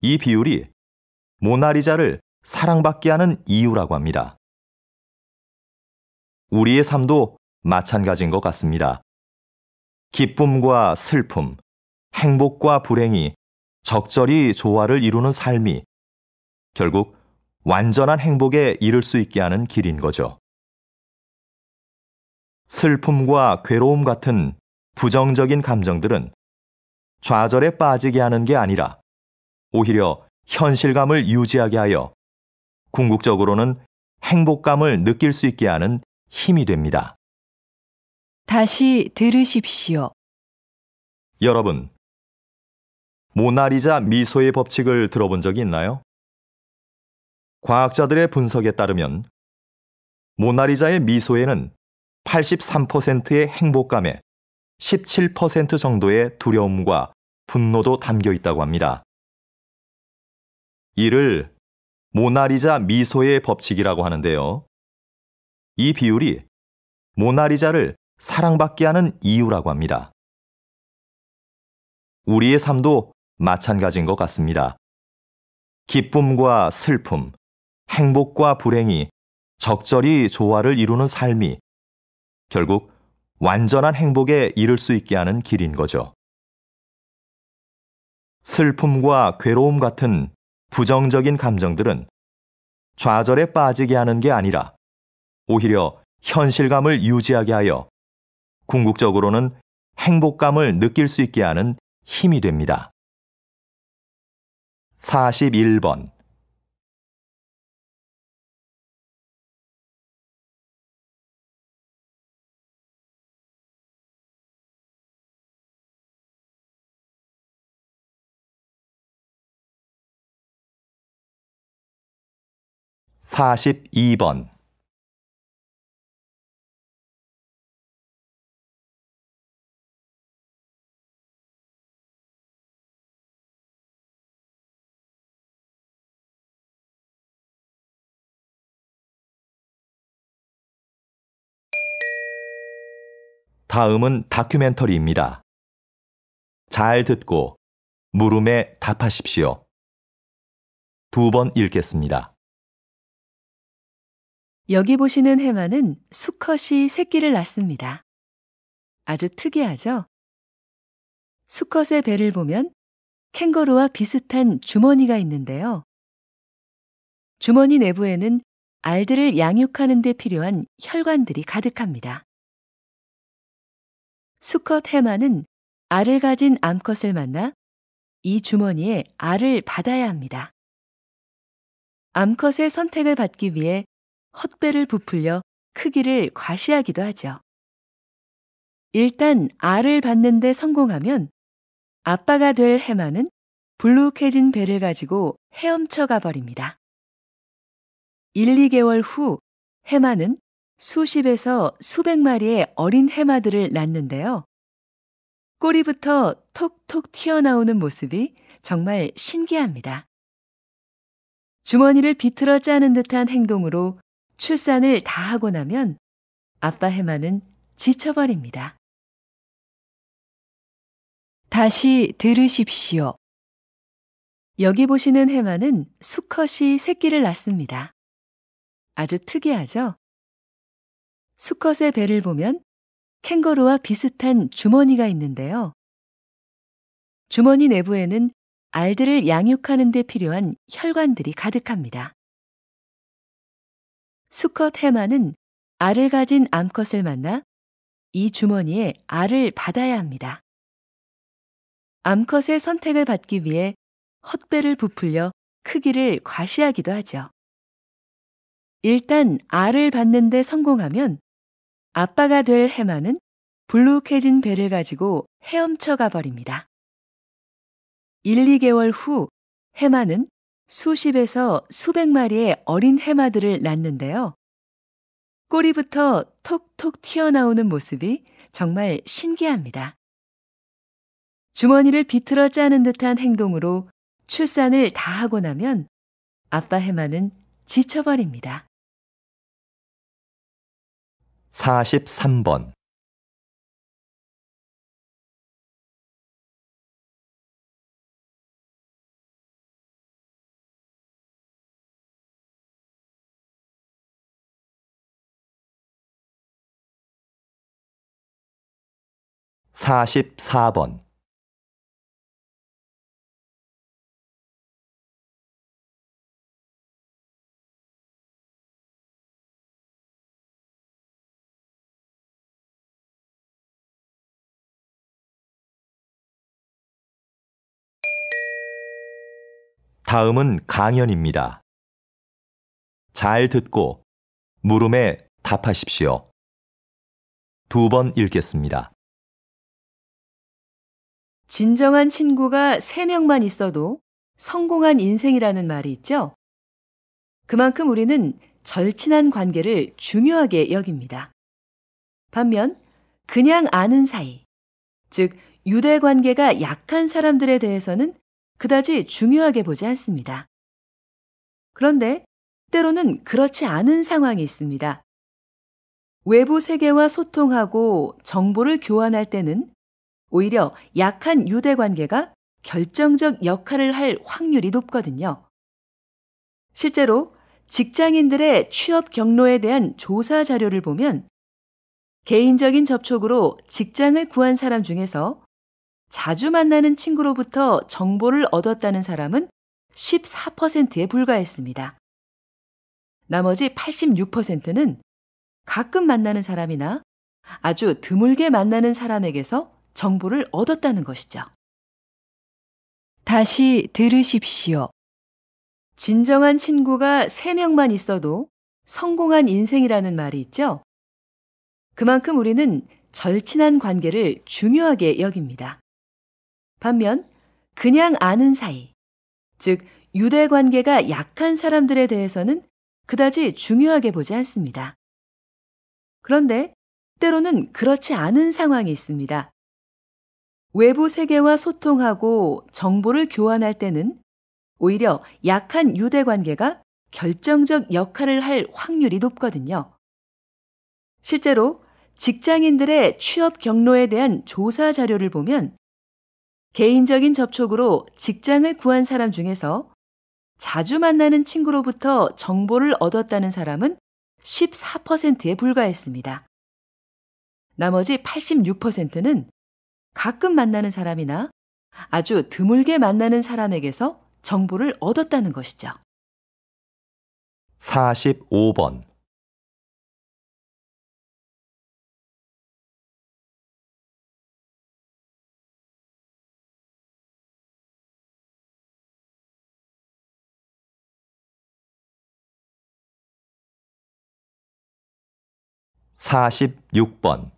이 비율이 모나리자를 사랑받게 하는 이유라고 합니다. 우리의 삶도 마찬가지인 것 같습니다. 기쁨과 슬픔, 행복과 불행이 적절히 조화를 이루는 삶이 결국 완전한 행복에 이를 수 있게 하는 길인 거죠. 슬픔과 괴로움 같은 부정적인 감정들은 좌절에 빠지게 하는 게 아니라 오히려 현실감을 유지하게 하여 궁극적으로는 행복감을 느낄 수 있게 하는 힘이 됩니다. 다시 들으십시오. 여러분, 모나리자 미소의 법칙을 들어본 적이 있나요? 과학자들의 분석에 따르면 모나리자의 미소에는 83%의 행복감에 17% 정도의 두려움과 분노도 담겨 있다고 합니다. 이를 모나리자 미소의 법칙이라고 하는데요. 이 비율이 모나리자를 사랑받게 하는 이유라고 합니다. 우리의 삶도 마찬가지인 것 같습니다. 기쁨과 슬픔, 행복과 불행이 적절히 조화를 이루는 삶이 결국 완전한 행복에 이를 수 있게 하는 길인 거죠. 슬픔과 괴로움 같은 부정적인 감정들은 좌절에 빠지게 하는 게 아니라 오히려 현실감을 유지하게 하여 궁극적으로는 행복감을 느낄 수 있게 하는 힘이 됩니다. 41번. (42번) 다음은 다큐멘터리입니다. 잘 듣고 물음에 답하십시오. 2번 읽겠습니다. 여기 보시는 해마는 수컷이 새끼를 낳습니다. 아주 특이하죠? 수컷의 배를 보면 캥거루와 비슷한 주머니가 있는데요. 주머니 내부에는 알들을 양육하는 데 필요한 혈관들이 가득합니다. 수컷 해마는 알을 가진 암컷을 만나 이 주머니에 알을 받아야 합니다. 암컷의 선택을 받기 위해 헛배를 부풀려 크기를 과시하기도 하죠. 일단 알을 받는 데 성공하면 아빠가 될 해마는 불룩해진 배를 가지고 헤엄쳐 가버립니다. 1, 2개월 후 해마는 수십에서 수백 마리의 어린 해마들을 낳는데요. 꼬리부터 톡톡 튀어나오는 모습이 정말 신기합니다. 주머니를 비틀어 짜는 듯한 행동으로 출산을 다 하고 나면 아빠 해마는 지쳐버립니다. 다시 들으십시오. 여기 보시는 해마는 수컷이 새끼를 낳습니다. 아주 특이하죠? 수컷의 배를 보면 캥거루와 비슷한 주머니가 있는데요. 주머니 내부에는 알들을 양육하는 데 필요한 혈관들이 가득합니다. 수컷 해마는 알을 가진 암컷을 만나 이 주머니에 알을 받아야 합니다. 암컷의 선택을 받기 위해 헛배를 부풀려 크기를 과시하기도 하죠. 일단 알을 받는 데 성공하면 아빠가 될 해마는 불룩해진 배를 가지고 헤엄쳐 가버립니다. 1, 2개월 후 해마는 수십에서 수백 마리의 어린 해마들을 낳는데요. 꼬리부터 톡톡 튀어나오는 모습이 정말 신기합니다. 주머니를 비틀어 짜는 듯한 행동으로 출산을 다 하고 나면 아빠 해마는 지쳐버립니다. 43번. (44번) 다음은 강연입니다. 잘 듣고 물음에 답하십시오. 2번 읽겠습니다. 진정한 친구가 3명만 있어도 성공한 인생이라는 말이 있죠? 그만큼 우리는 절친한 관계를 중요하게 여깁니다. 반면 그냥 아는 사이, 즉 유대 관계가 약한 사람들에 대해서는 그다지 중요하게 보지 않습니다. 그런데 때로는 그렇지 않은 상황이 있습니다. 외부 세계와 소통하고 정보를 교환할 때는 오히려 약한 유대 관계가 결정적 역할을 할 확률이 높거든요. 실제로 직장인들의 취업 경로에 대한 조사 자료를 보면 개인적인 접촉으로 직장을 구한 사람 중에서 자주 만나는 친구로부터 정보를 얻었다는 사람은 14%에 불과했습니다. 나머지 86%는 가끔 만나는 사람이나 아주 드물게 만나는 사람에게서 정보를 얻었다는 것이죠. 다시 들으십시오. 진정한 친구가 3명만 있어도 성공한 인생이라는 말이 있죠? 그만큼 우리는 절친한 관계를 중요하게 여깁니다. 반면 그냥 아는 사이, 즉 유대 관계가 약한 사람들에 대해서는 그다지 중요하게 보지 않습니다. 그런데 때로는 그렇지 않은 상황이 있습니다. 외부 세계와 소통하고 정보를 교환할 때는 오히려 약한 유대 관계가 결정적 역할을 할 확률이 높거든요. 실제로 직장인들의 취업 경로에 대한 조사 자료를 보면 개인적인 접촉으로 직장을 구한 사람 중에서 자주 만나는 친구로부터 정보를 얻었다는 사람은 14%에 불과했습니다. 나머지 86%는 가끔 만나는 사람이나 아주 드물게 만나는 사람에게서 정보를 얻었다는 것이죠. 45번. (46번)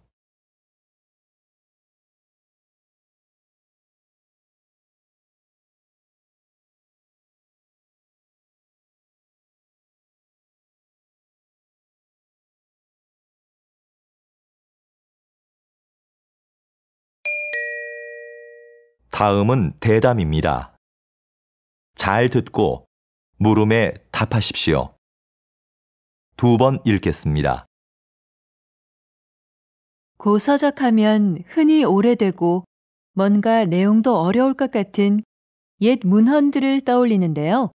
다음은 대담입니다. 잘 듣고 물음에 답하십시오. 두 번 읽겠습니다. 고서적하면 흔히 오래되고 뭔가 내용도 어려울 것 같은 옛 문헌들을 떠올리는데요.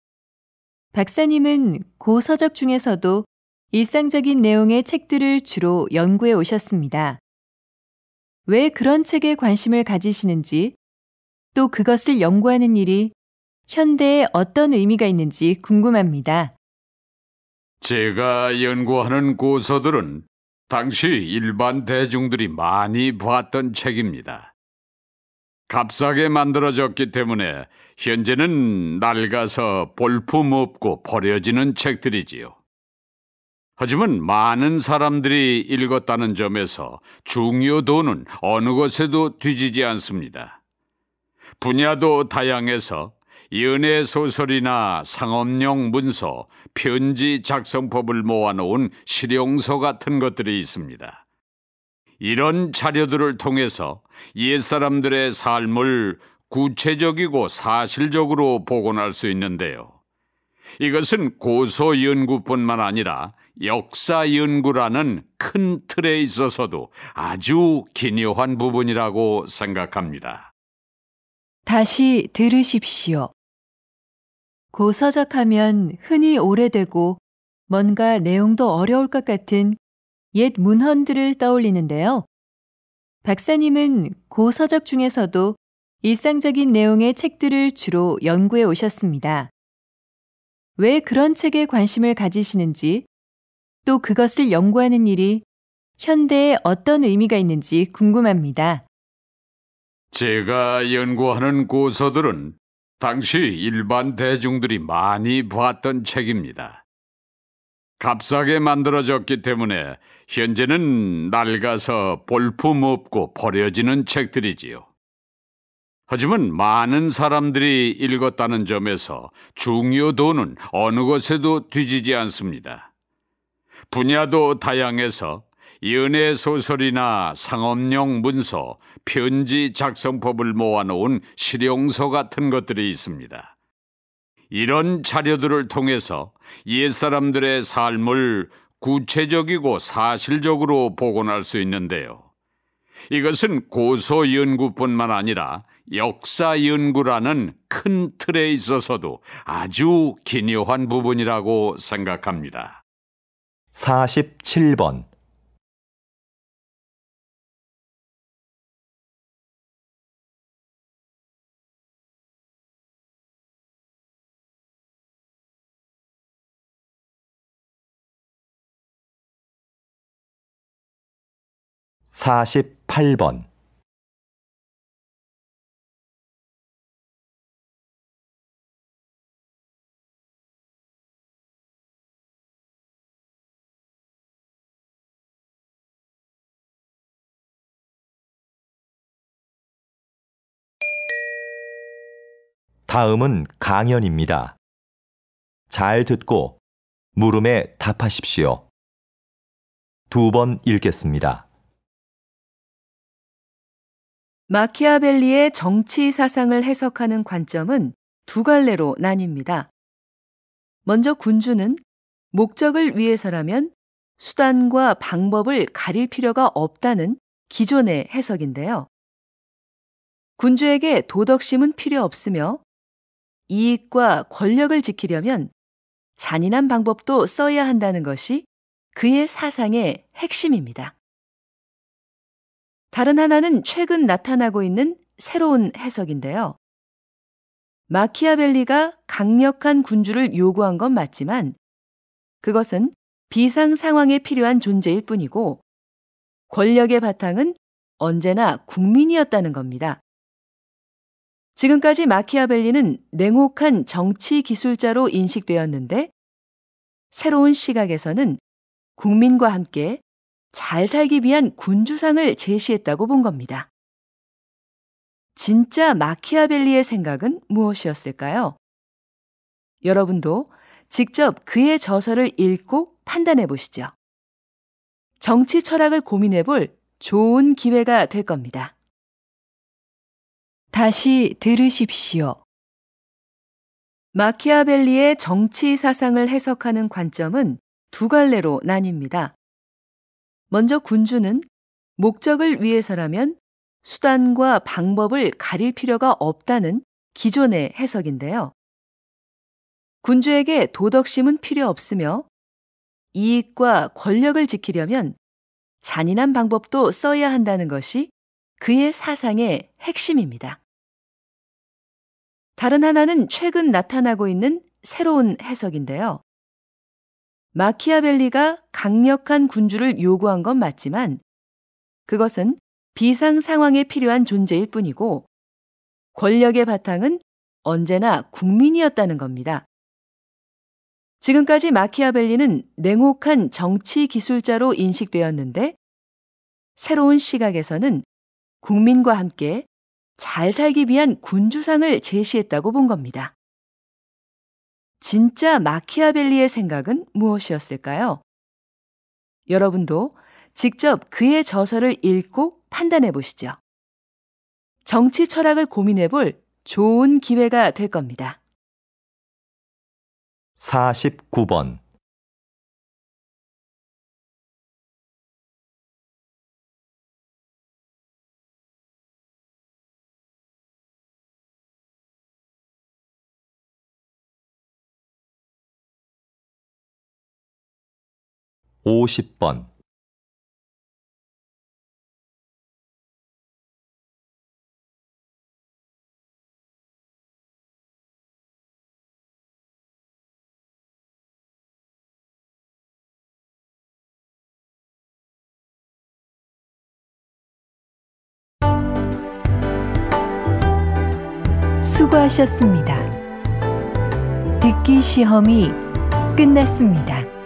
박사님은 고서적 중에서도 일상적인 내용의 책들을 주로 연구해 오셨습니다. 왜 그런 책에 관심을 가지시는지, 또 그것을 연구하는 일이 현대에 어떤 의미가 있는지 궁금합니다. 제가 연구하는 고서들은 당시 일반 대중들이 많이 봤던 책입니다. 값싸게 만들어졌기 때문에 현재는 낡아서 볼품없고 버려지는 책들이지요. 하지만 많은 사람들이 읽었다는 점에서 중요도는 어느 것에도 뒤지지 않습니다. 분야도 다양해서 연애 소설이나 상업용 문서, 편지 작성법을 모아놓은 실용서 같은 것들이 있습니다. 이런 자료들을 통해서 옛사람들의 삶을 구체적이고 사실적으로 복원할 수 있는데요. 이것은 고서 연구뿐만 아니라 역사 연구라는 큰 틀에 있어서도 아주 기묘한 부분이라고 생각합니다. 다시 들으십시오. 고서적하면 흔히 오래되고 뭔가 내용도 어려울 것 같은 옛 문헌들을 떠올리는데요. 박사님은 고서적 중에서도 일상적인 내용의 책들을 주로 연구해 오셨습니다. 왜 그런 책에 관심을 가지시는지, 또 그것을 연구하는 일이 현대에 어떤 의미가 있는지 궁금합니다. 제가 연구하는 고서들은 당시 일반 대중들이 많이 봤던 책입니다. 값싸게 만들어졌기 때문에 현재는 낡아서 볼품없고 버려지는 책들이지요. 하지만 많은 사람들이 읽었다는 점에서 중요도는 어느 것에도 뒤지지 않습니다. 분야도 다양해서 연애 소설이나 상업용 문서, 편지 작성법을 모아놓은 실용서 같은 것들이 있습니다. 이런 자료들을 통해서 옛사람들의 삶을 구체적이고 사실적으로 복원할 수 있는데요. 이것은 고서 연구뿐만 아니라 역사 연구라는 큰 틀에 있어서도 아주 기묘한 부분이라고 생각합니다. 47번. (48번) 다음은 강연입니다. 잘 듣고 물음에 답하십시오. 두 번 읽겠습니다. 마키아벨리의 정치 사상을 해석하는 관점은 두 갈래로 나뉩니다. 먼저 군주는 목적을 위해서라면 수단과 방법을 가릴 필요가 없다는 기존의 해석인데요. 군주에게 도덕심은 필요 없으며 이익과 권력을 지키려면 잔인한 방법도 써야 한다는 것이 그의 사상의 핵심입니다. 다른 하나는 최근 나타나고 있는 새로운 해석인데요. 마키아벨리가 강력한 군주를 요구한 건 맞지만 그것은 비상 상황에 필요한 존재일 뿐이고 권력의 바탕은 언제나 국민이었다는 겁니다. 지금까지 마키아벨리는 냉혹한 정치 기술자로 인식되었는데 새로운 시각에서는 국민과 함께 잘 살기 위한 군주상을 제시했다고 본 겁니다. 진짜 마키아벨리의 생각은 무엇이었을까요? 여러분도 직접 그의 저서를 읽고 판단해 보시죠. 정치 철학을 고민해 볼 좋은 기회가 될 겁니다. 다시 들으십시오. 마키아벨리의 정치 사상을 해석하는 관점은 두 갈래로 나뉩니다. 먼저 군주는 목적을 위해서라면 수단과 방법을 가릴 필요가 없다는 기존의 해석인데요. 군주에게 도덕심은 필요 없으며 이익과 권력을 지키려면 잔인한 방법도 써야 한다는 것이 그의 사상의 핵심입니다. 다른 하나는 최근 나타나고 있는 새로운 해석인데요. 마키아벨리가 강력한 군주를 요구한 건 맞지만 그것은 비상 상황에 필요한 존재일 뿐이고 권력의 바탕은 언제나 국민이었다는 겁니다. 지금까지 마키아벨리는 냉혹한 정치 기술자로 인식되었는데 새로운 시각에서는 국민과 함께 잘 살기 위한 군주상을 제시했다고 본 겁니다. 진짜 마키아벨리의 생각은 무엇이었을까요? 여러분도 직접 그의 저서를 읽고 판단해 보시죠. 정치 철학을 고민해 볼 좋은 기회가 될 겁니다. 49번. (50번) '수고하셨습니다. 듣기 시험이 끝났습니다.